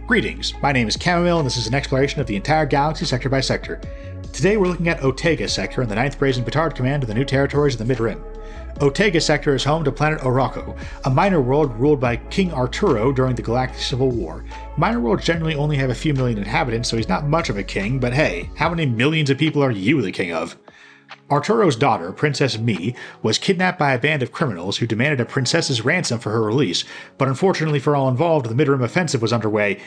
Greetings, my name is Chamomile and this is an exploration of the entire galaxy sector by sector. Today we're looking at Ottega Sector in the 9th Brazen Petard Command of the new territories of the Mid-Rim. Ottega Sector is home to planet Orako, a minor world ruled by King Arturo during the Galactic Civil War. Minor worlds generally only have a few million inhabitants, so he's not much of a king, but hey, how many millions of people are you the king of? Arturo's daughter, Princess Mi, was kidnapped by a band of criminals who demanded a princess's ransom for her release, but unfortunately for all involved, the Mid-Rim offensive was underway,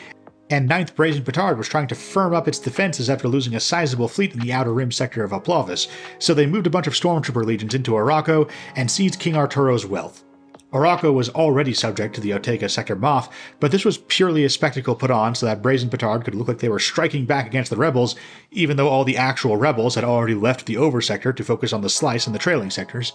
and 9th Brazen Petard was trying to firm up its defenses after losing a sizable fleet in the Outer Rim sector of Aplavis, so they moved a bunch of stormtrooper legions into Orako and seized King Arturo's wealth. Orako was already subject to the Ottega Sector Moth, but this was purely a spectacle put on so that Brazen Petard could look like they were striking back against the rebels, even though all the actual rebels had already left the Over sector to focus on the Slice and the trailing sectors.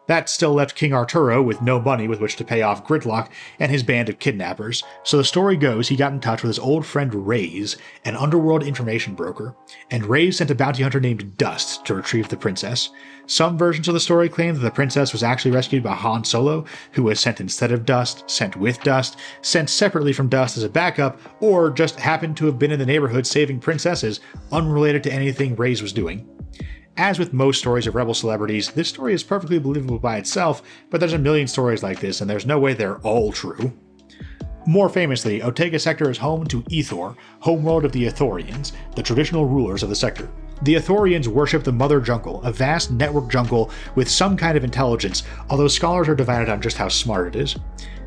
That still left King Arturo with no money with which to pay off Gridlock and his band of kidnappers, so the story goes he got in touch with his old friend Reyes, an underworld information broker, and Reyes sent a bounty hunter named Dust to retrieve the princess. Some versions of the story claim that the princess was actually rescued by Han Solo, who was sent instead of Dust, sent with Dust, sent separately from Dust as a backup, or just happened to have been in the neighborhood saving princesses, unrelated to anything Reyes was doing. As with most stories of rebel celebrities, this story is perfectly believable by itself, but there's a million stories like this and there's no way they're all true. More famously, Ottega Sector is home to Ethor, homeworld of the Ithorians, the traditional rulers of the sector. The Ithorians worship the Mother Jungle, a vast network jungle with some kind of intelligence, although scholars are divided on just how smart it is.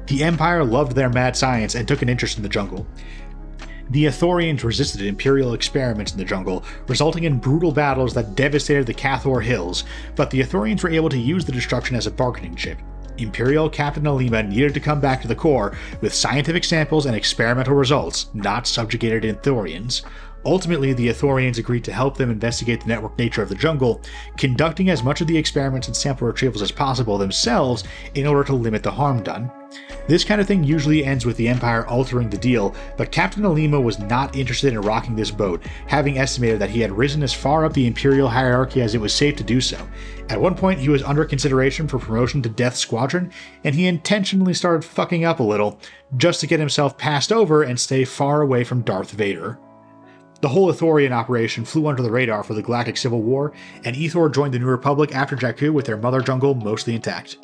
The Empire loved their mad science and took an interest in the jungle. The Ithorians resisted Imperial experiments in the jungle, resulting in brutal battles that devastated the Cathor Hills, but the Ithorians were able to use the destruction as a bargaining chip. Imperial Captain Alima needed to come back to the core with scientific samples and experimental results, not subjugated Ithorians. Ultimately, the Ithorians agreed to help them investigate the network nature of the jungle, conducting as much of the experiments and sample retrievals as possible themselves in order to limit the harm done. This kind of thing usually ends with the Empire altering the deal, but Captain Alima was not interested in rocking this boat, having estimated that he had risen as far up the Imperial hierarchy as it was safe to do so. At one point, he was under consideration for promotion to Death Squadron, and he intentionally started fucking up a little, just to get himself passed over and stay far away from Darth Vader. The whole Ithorian operation flew under the radar for the Galactic Civil War, and Ethor joined the New Republic after Jakku with their Mother Jungle mostly intact.